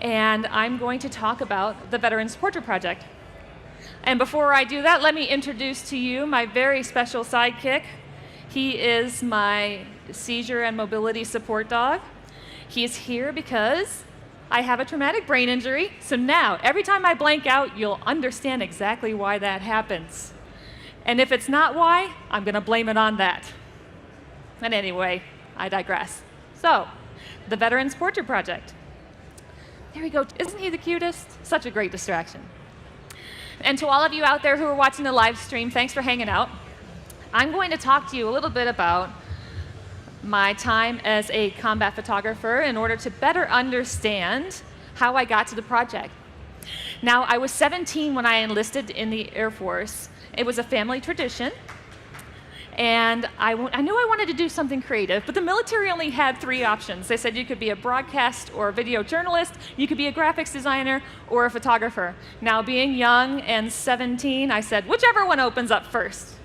and I'm going to talk about the Veterans Portrait Project. And before I do that, let me introduce to you my very special sidekick. He is my seizure and mobility support dog. He is here because I have a traumatic brain injury, so now every time I blank out, you'll understand exactly why that happens. And if it's not why, I'm going to blame it on that. And anyway, I digress. So, the Veterans Portrait Project. There we go. Isn't he the cutest? Such a great distraction. And to all of you out there who are watching the live stream, thanks for hanging out. I'm going to talk to you a little bit about my time as a combat photographer in order to better understand how I got to the project. Now, I was 17 when I enlisted in the Air Force. It was a family tradition, and I knew I wanted to do something creative, but the military only had 3 options. They said you could be a broadcast or a video journalist, you could be a graphics designer, or a photographer. Now, being young and 17, I said, whichever one opens up first.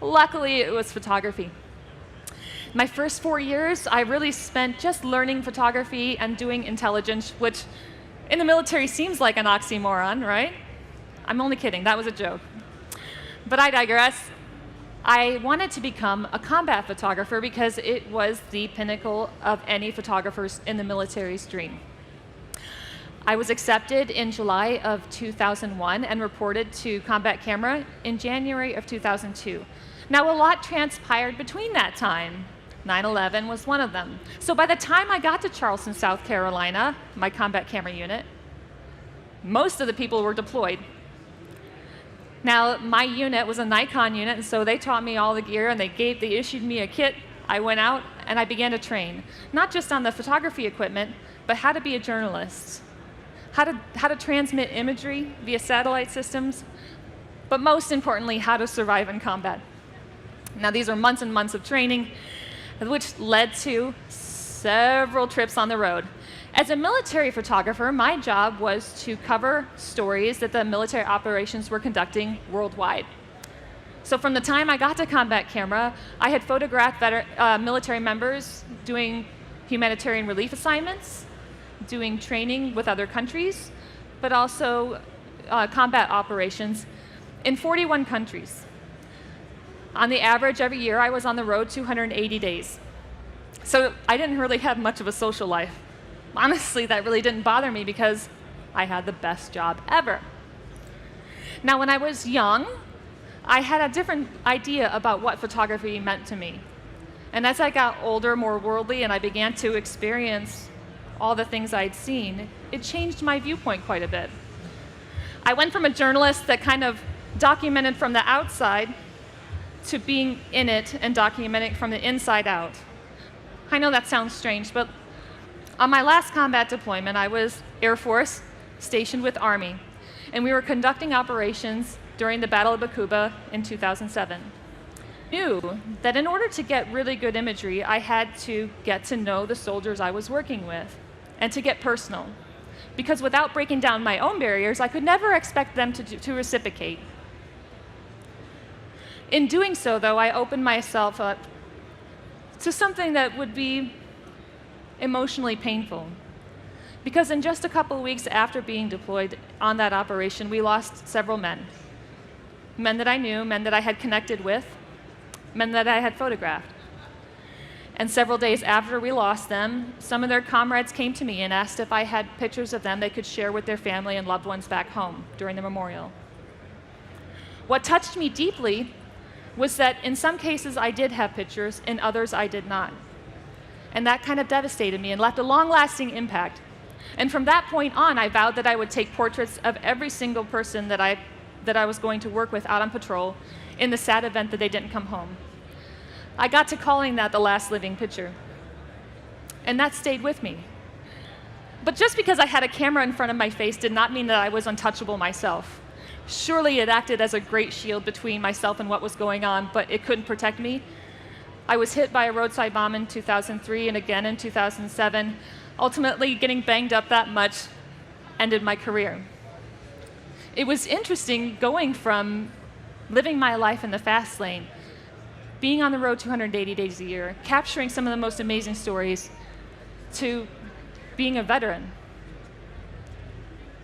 Luckily, it was photography. My first 4 years, I really spent just learning photography and doing intelligence, which in the military seems like an oxymoron, right? I'm only kidding, that was a joke. But I digress. I wanted to become a combat photographer because it was the pinnacle of any photographer's in the military's dream. I was accepted in July of 2001 and reported to combat camera in January of 2002. Now, a lot transpired between that time. 9/11 was one of them. So by the time I got to Charleston, South Carolina, my combat camera unit, most of the people were deployed. Now, my unit was a Nikon unit, and so they taught me all the gear, and they issued me a kit. I went out, and I began to train, not just on the photography equipment, but how to be a journalist, how to transmit imagery via satellite systems, but most importantly, how to survive in combat. Now, these are months and months of training, which led to several trips on the road. As a military photographer, my job was to cover stories that the military operations were conducting worldwide. So from the time I got to combat camera, I had photographed military members doing humanitarian relief assignments, doing training with other countries, but also combat operations in 41 countries. On the average, every year, I was on the road 280 days. So I didn't really have much of a social life. Honestly, that really didn't bother me because I had the best job ever. Now, when I was young, I had a different idea about what photography meant to me. And as I got older, more worldly, and I began to experience all the things I'd seen, it changed my viewpoint quite a bit. I went from a journalist that kind of documented from the outside to being in it and documenting from the inside out. I know that sounds strange, but on my last combat deployment, I was Air Force, stationed with Army, and we were conducting operations during the Battle of Bakuba in 2007. I knew that in order to get really good imagery, I had to get to know the soldiers I was working with and to get personal, because without breaking down my own barriers, I could never expect them to reciprocate. In doing so, though, I opened myself up to something that would be emotionally painful. Because in just a couple of weeks after being deployed on that operation, we lost several men. Men that I knew, men that I had connected with, men that I had photographed. And several days after we lost them, some of their comrades came to me and asked if I had pictures of them they could share with their family and loved ones back home during the memorial. What touched me deeply was that in some cases I did have pictures, in others I did not. And that kind of devastated me and left a long-lasting impact. And from that point on, I vowed that I would take portraits of every single person that I was going to work with out on patrol in the sad event that they didn't come home. I got to calling that the last living picture. And that stayed with me. But just because I had a camera in front of my face did not mean that I was untouchable myself. Surely it acted as a great shield between myself and what was going on, but it couldn't protect me. I was hit by a roadside bomb in 2003 and again in 2007. Ultimately, getting banged up that much ended my career. It was interesting going from living my life in the fast lane, being on the road 280 days a year, capturing some of the most amazing stories, to being a veteran.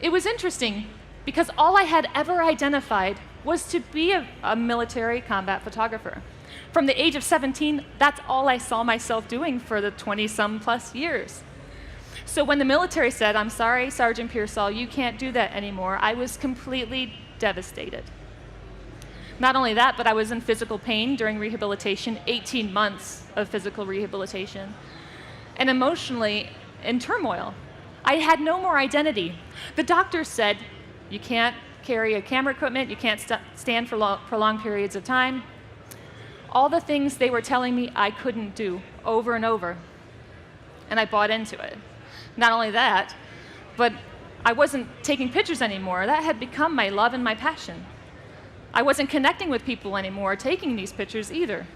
It was interesting because all I had ever identified was to be a military combat photographer. From the age of 17, that's all I saw myself doing for the 20-some plus years. So when the military said, "I'm sorry, Sergeant Pearsall, you can't do that anymore," I was completely devastated. Not only that, but I was in physical pain during rehabilitation, 18 months of physical rehabilitation, and emotionally in turmoil. I had no more identity. The doctors said, "You can't carry a camera equipment, you can't stand for prolonged periods of time." All the things they were telling me I couldn't do over and over, and I bought into it. Not only that, but I wasn't taking pictures anymore. That had become my love and my passion. I wasn't connecting with people anymore, taking these pictures either.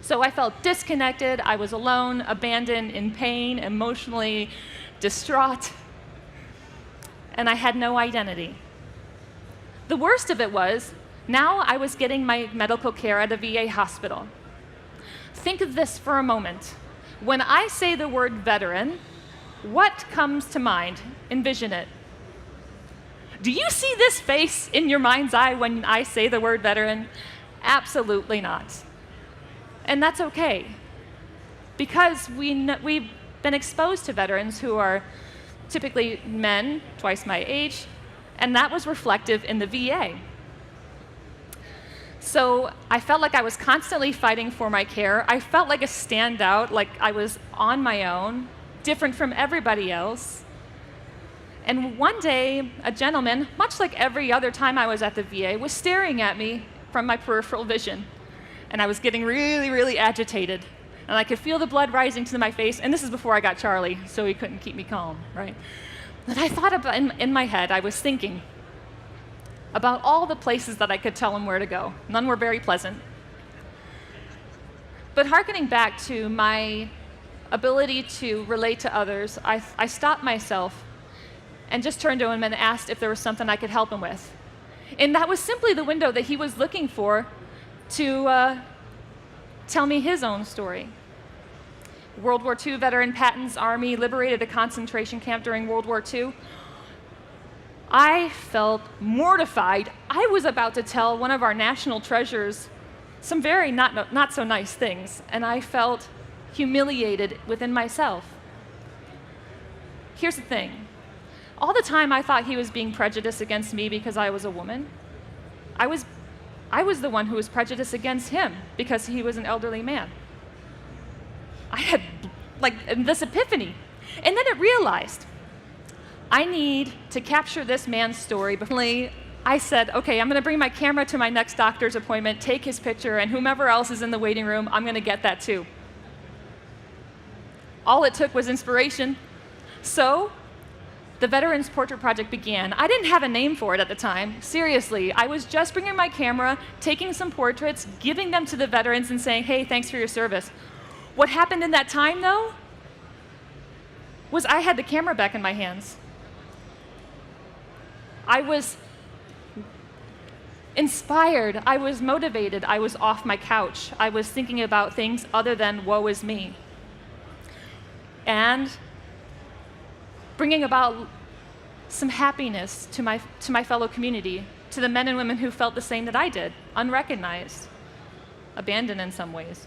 So I felt disconnected, I was alone, abandoned, in pain, emotionally distraught, and I had no identity. The worst of it was, now I was getting my medical care at a VA hospital. Think of this for a moment. When I say the word veteran, what comes to mind? Envision it. Do you see this face in your mind's eye when I say the word veteran? Absolutely not. And that's okay, because we've been exposed to veterans who are typically men, twice my age, and that was reflective in the VA. So I felt like I was constantly fighting for my care. I felt like a standout, like I was on my own, different from everybody else. And one day, a gentleman, much like every other time I was at the VA, was staring at me from my peripheral vision. And I was getting really, really agitated. And I could feel the blood rising to my face. And this is before I got Charlie, so he couldn't keep me calm, right? And I thought about, in my head, I was thinking about all the places that I could tell him where to go. None were very pleasant. But hearkening back to my ability to relate to others, I stopped myself and just turned to him and asked if there was something I could help him with. And that was simply the window that he was looking for to tell me his own story. World War II veteran, Patton's Army, liberated a concentration camp during World War II. I felt mortified. I was about to tell one of our national treasures some very not so nice things, and I felt humiliated within myself. Here's the thing. All the time I thought he was being prejudiced against me because I was a woman. I was the one who was prejudiced against him because he was an elderly man. I had like this epiphany. And then it realized, I need to capture this man's story. I said, okay, I'm gonna bring my camera to my next doctor's appointment, take his picture, and whomever else is in the waiting room, I'm gonna get that too. All it took was inspiration. So the Veterans Portrait Project began. I didn't have a name for it at the time. Seriously, I was just bringing my camera, taking some portraits, giving them to the veterans and saying, hey, thanks for your service. What happened in that time, though, was I had the camera back in my hands. I was inspired, I was motivated, I was off my couch. I was thinking about things other than woe is me. And bringing about some happiness to my fellow community, to the men and women who felt the same that I did, unrecognized, abandoned in some ways.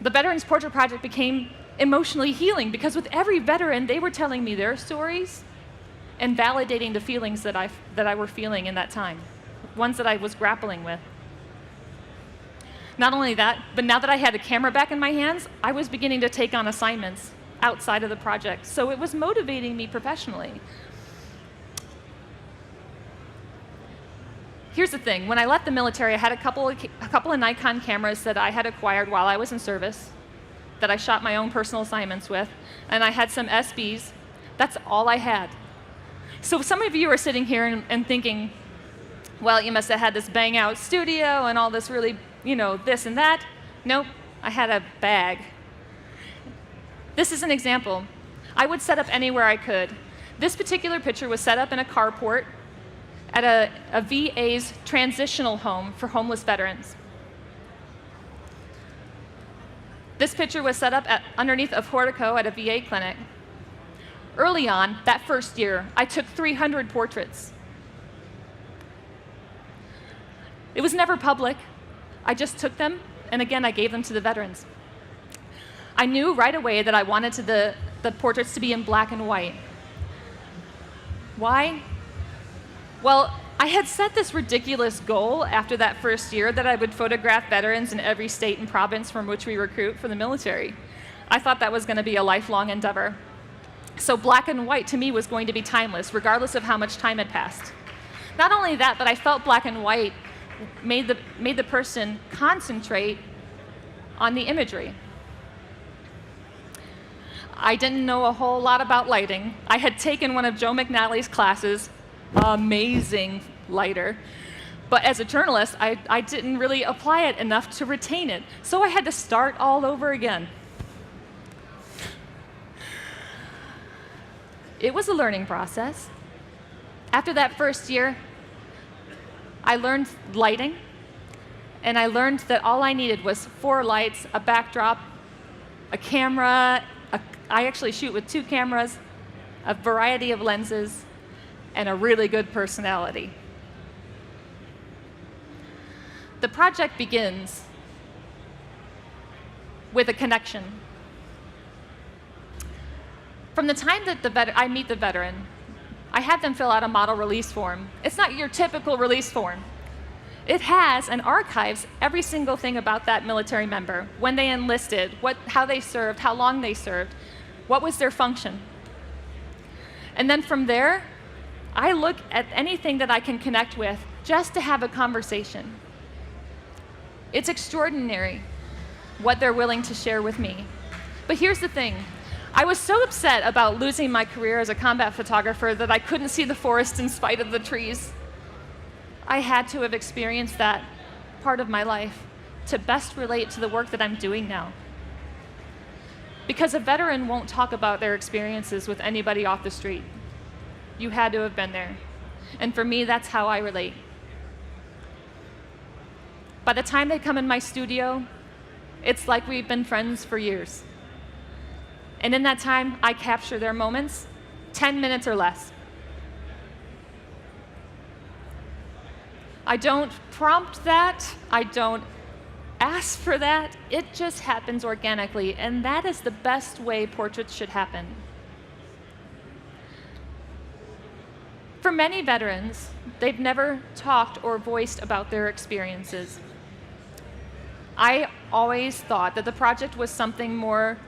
The Veterans Portrait Project became emotionally healing because with every veteran, they were telling me their stories and validating the feelings that I were feeling in that time, ones that I was grappling with. Not only that, but now that I had a camera back in my hands, I was beginning to take on assignments outside of the project. So it was motivating me professionally. Here's the thing. When I left the military, I had a couple of Nikon cameras that I had acquired while I was in service that I shot my own personal assignments with, and I had some SBs. That's all I had. So some of you are sitting here and thinking, well, you must have had this bang out studio and all this really, this and that. Nope, I had a bag. This is an example. I would set up anywhere I could. This particular picture was set up in a carport at a VA's transitional home for homeless veterans. This picture was set up underneath a portico at a VA clinic. Early on, that first year, I took 300 portraits. It was never public. I just took them, and again, I gave them to the veterans. I knew right away that I wanted the portraits to be in black and white. Why? Well, I had set this ridiculous goal after that first year that I would photograph veterans in every state and province from which we recruit for the military. I thought that was going to be a lifelong endeavor. So black and white to me was going to be timeless, regardless of how much time had passed. Not only that, but I felt black and white made the person concentrate on the imagery. I didn't know a whole lot about lighting. I had taken one of Joe McNally's classes, amazing lighter, but as a journalist, I didn't really apply it enough to retain it, so I had to start all over again. It was a learning process. After that first year, I learned lighting, and I learned that all I needed was 4 lights, a backdrop, a camera. I actually shoot with 2 cameras, a variety of lenses, and a really good personality. The project begins with a connection. From the time that I meet the veteran, I have them fill out a model release form. It's not your typical release form. It has and archives every single thing about that military member, when they enlisted, how they served, how long they served, what was their function. And then from there, I look at anything that I can connect with just to have a conversation. It's extraordinary what they're willing to share with me. But here's the thing. I was so upset about losing my career as a combat photographer that I couldn't see the forest in spite of the trees. I had to have experienced that part of my life to best relate to the work that I'm doing now. Because a veteran won't talk about their experiences with anybody off the street. You had to have been there. And for me, that's how I relate. By the time they come in my studio, it's like we've been friends for years. And in that time, I capture their moments, 10 minutes or less. I don't prompt that. I don't ask for that. It just happens organically, and that is the best way portraits should happen. For many veterans, they've never talked or voiced about their experiences. I always thought that the project was something more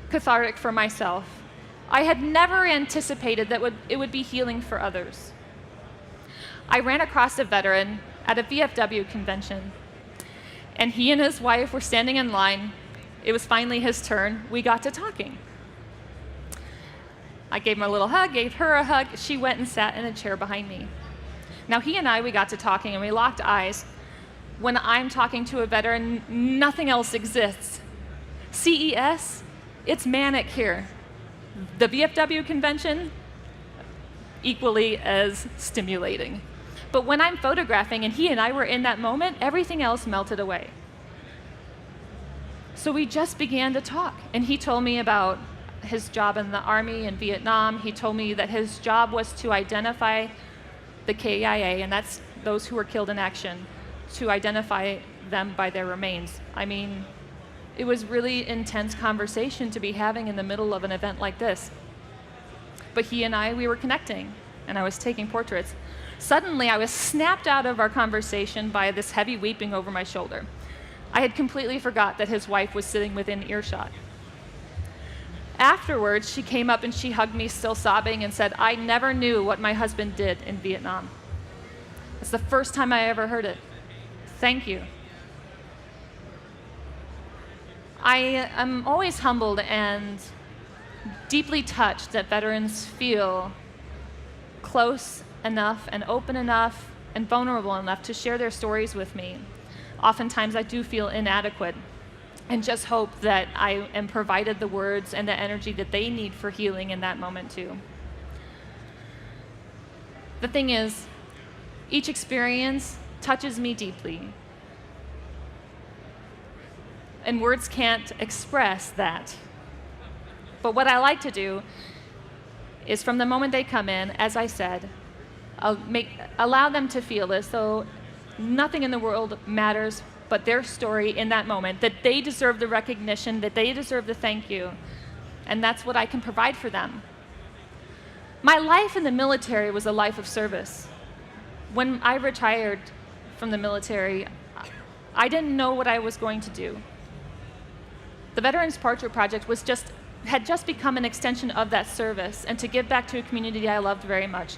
cathartic for myself. I had never anticipated that it would be healing for others. I ran across a veteran at a VFW convention, and he and his wife were standing in line. It was finally his turn. We got to talking. I gave him a little hug, gave her a hug. She went and sat in a chair behind me. Now, we got to talking, and we locked eyes. When I'm talking to a veteran, nothing else exists. CES, it's manic here. The VFW convention, equally as stimulating. But when I'm photographing and he and I were in that moment, everything else melted away. So we just began to talk, and he told me about his job in the Army in Vietnam. He told me that his job was to identify the KIA, and that's those who were killed in action, to identify them by their remains. I mean, it was really intense conversation to be having in the middle of an event like this. But he and we were connecting, and I was taking portraits. Suddenly, I was snapped out of our conversation by this heavy weeping over my shoulder. I had completely forgot that his wife was sitting within earshot. Afterwards, she came up and she hugged me, still sobbing, and said, "I never knew what my husband did in Vietnam. It's the first time I ever heard it. Thank you." I am always humbled and deeply touched that veterans feel close enough and open enough and vulnerable enough to share their stories with me. Oftentimes I do feel inadequate and just hope that I am provided the words and the energy that they need for healing in that moment too. The thing is, each experience touches me deeply. And words can't express that. But what I like to do is from the moment they come in, as I said, allow them to feel as though nothing in the world matters but their story in that moment, that they deserve the recognition, that they deserve the thank you, and that's what I can provide for them. My life in the military was a life of service. When I retired from the military, I didn't know what I was going to do. The Veterans Portrait Project had just become an extension of that service and to give back to a community I loved very much.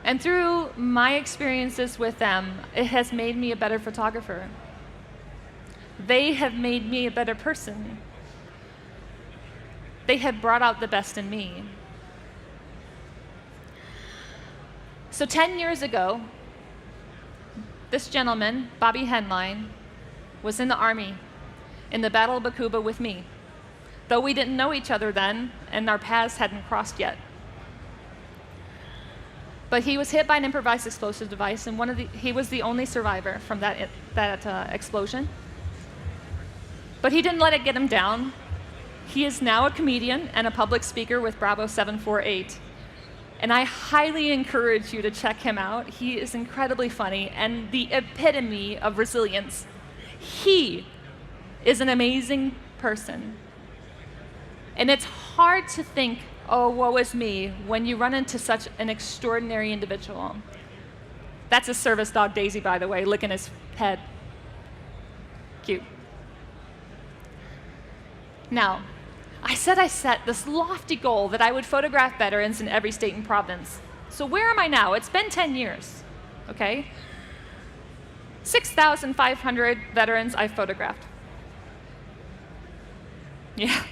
And through my experiences with them, it has made me a better photographer. They have made me a better person. They have brought out the best in me. So 10 years ago, this gentleman, Bobby Henline, was in the Army in the Battle of Bakuba with me, though we didn't know each other then and our paths hadn't crossed yet. But he was hit by an improvised explosive device, and he was the only survivor from that explosion. But he didn't let it get him down. He is now a comedian and a public speaker with Bravo 748. And I highly encourage you to check him out. He is incredibly funny and the epitome of resilience. He is an amazing person. And it's hard to think, oh, woe is me, when you run into such an extraordinary individual. That's his service dog, Daisy, by the way, licking his head. Cute. Now, I set this lofty goal that I would photograph veterans in every state and province. So where am I now? It's been 10 years, okay? 6,500 veterans I've photographed. Yeah,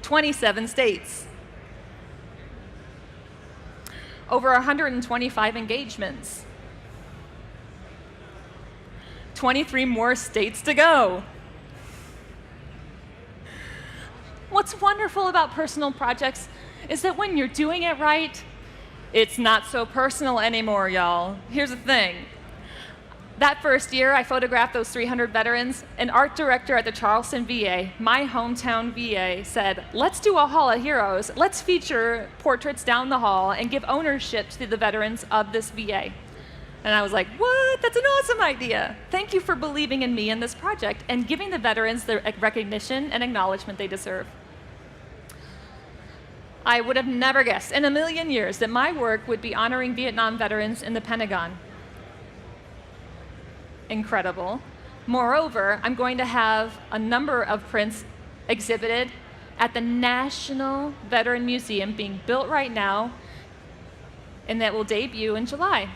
27 states. Over 125 engagements. 23 more states to go. What's wonderful about personal projects is that when you're doing it right, it's not so personal anymore, y'all. Here's the thing. That first year I photographed those 300 veterans, an art director at the Charleston VA, my hometown VA, said, let's do a Hall of Heroes. Let's feature portraits down the hall and give ownership to the veterans of this VA. And I was like, what? That's an awesome idea. Thank you for believing in me and this project and giving the veterans the recognition and acknowledgement they deserve. I would have never guessed in a million years that my work would be honoring Vietnam veterans in the Pentagon. Incredible. Moreover, I'm going to have a number of prints exhibited at the National Veteran Museum being built right now, and that will debut in July.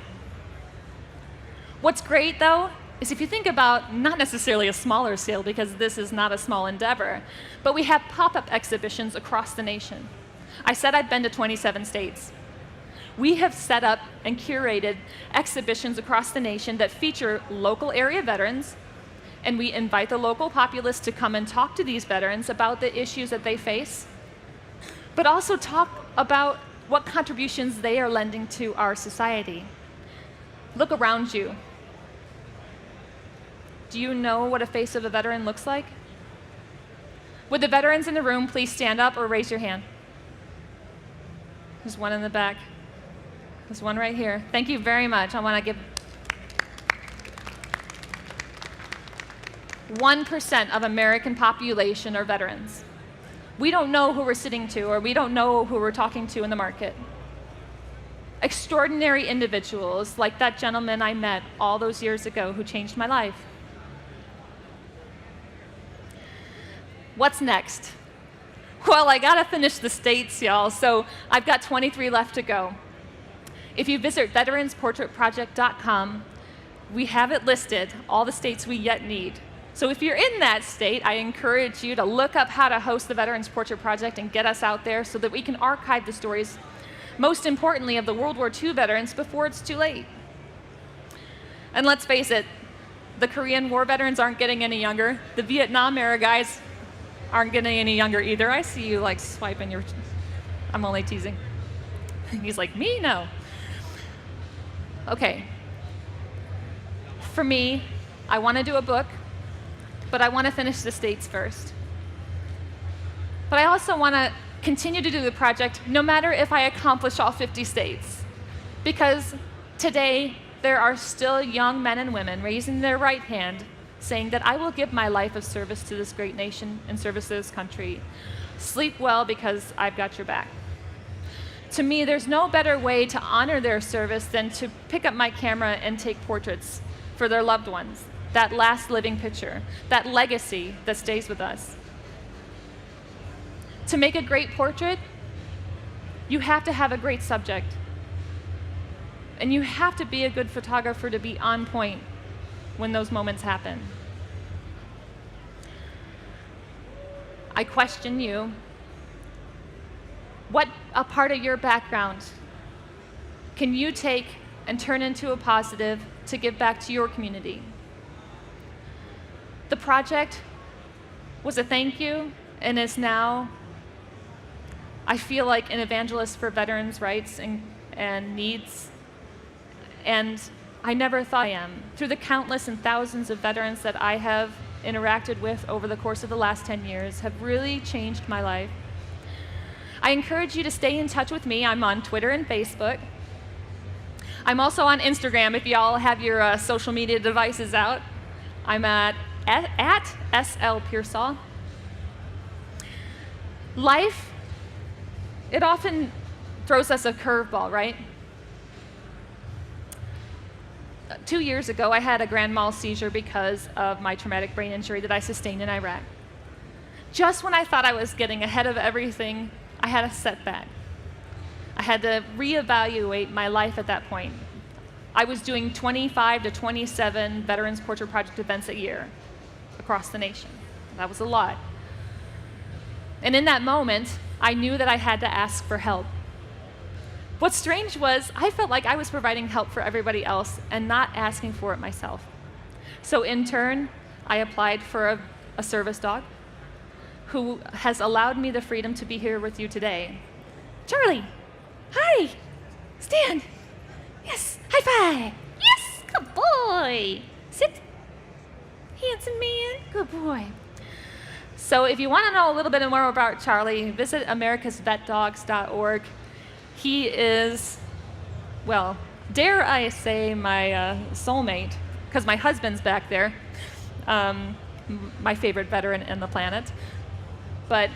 What's great, though, is if you think about not necessarily a smaller scale, because this is not a small endeavor, but we have pop-up exhibitions across the nation. I said I've been to 27 states. We have set up and curated exhibitions across the nation that feature local area veterans, and we invite the local populace to come and talk to these veterans about the issues that they face, but also talk about what contributions they are lending to our society. Look around you. Do you know what a face of a veteran looks like? Would the veterans in the room please stand up or raise your hand? There's one in the back. There's one right here. Thank you very much. I want to give 1% of American population are veterans. We don't know who we're sitting to, or we don't know who we're talking to in the market. Extraordinary individuals like that gentleman I met all those years ago who changed my life. What's next? Well, I gotta finish the states, y'all, so I've got 23 left to go. If you visit veteransportraitproject.com, we have it listed, all the states we yet need. So if you're in that state, I encourage you to look up how to host the Veterans Portrait Project and get us out there so that we can archive the stories, most importantly, of the World War II veterans before it's too late. And let's face it, the Korean War veterans aren't getting any younger. The Vietnam era guys aren't getting any younger either. I see you like swiping your, I'm only teasing. He's like, me? No. Okay. For me, I want to do a book, but I want to finish the states first. But I also want to continue to do the project no matter if I accomplish all 50 states. Because today, there are still young men and women raising their right hand saying that I will give my life of service to this great nation and service to this country. Sleep well because I've got your back. To me, there's no better way to honor their service than to pick up my camera and take portraits for their loved ones, that last living picture, that legacy that stays with us. To make a great portrait, you have to have a great subject. And you have to be a good photographer to be on point when those moments happen. I question you. What a part of your background can you take and turn into a positive to give back to your community? The project was a thank you and is now, I feel like, an evangelist for veterans' rights and needs. And I never thought I am. Through the countless and thousands of veterans that I have interacted with over the course of the last 10 years have really changed my life. I encourage you to stay in touch with me. I'm on Twitter and Facebook. I'm also on Instagram if y'all have your social media devices out. I'm at SL Pearsall. Life, it often throws us a curveball, right? 2 years ago, I had a grand mal seizure because of my traumatic brain injury that I sustained in Iraq. Just when I thought I was getting ahead of everything, I had a setback. I had to reevaluate my life at that point. I was doing 25 to 27 Veterans Portrait Project events a year across the nation. That was a lot. And in that moment, I knew that I had to ask for help. What's strange was I felt like I was providing help for everybody else and not asking for it myself. So in turn, I applied for a service dog who has allowed me the freedom to be here with you today. Charlie, hi, stand. Yes, high five. Yes, good boy. Sit, handsome man, good boy. So if you want to know a little bit more about Charlie, visit americasvetdogs.org. He is, well, dare I say, my soulmate, because my husband's back there, my favorite veteran on the planet. But